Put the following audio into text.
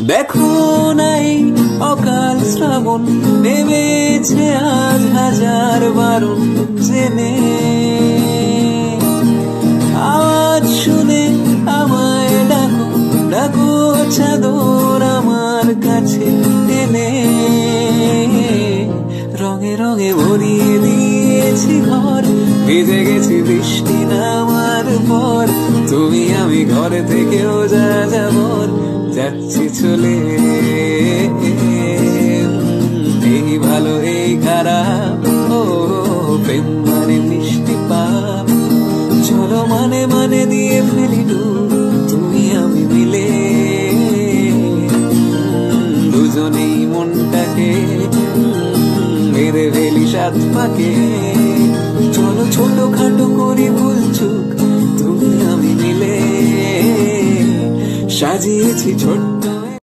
দেখো নাই অকাল শ্রাবণ নেমেছে আজ হাজার বারণ জেনে আওয়াজ শুনে আমায় ডাকো ডাকো চাদর আমার কাছে টেনে রঙে রঙে ভরিয়ে দিয়েছি ঘর ভিজে গেছি বৃষ্টি নামার পর তুমি আমি ঘরে থেকেও যা যাবর যাচ্ছি চলে এই ভালো এই খারাপ ও প্রেম মানে মিষ্টি পাপ চলো মানে মানে দিয়ে ফেলি তুমি আমি মিলে দুজনেই মনটাকে মেরে ফেলি সাত পাকে চলো ছোট খাটো করি ভুল চুক তুমি আমি মিলে সাজিয়েছি ছোট্ট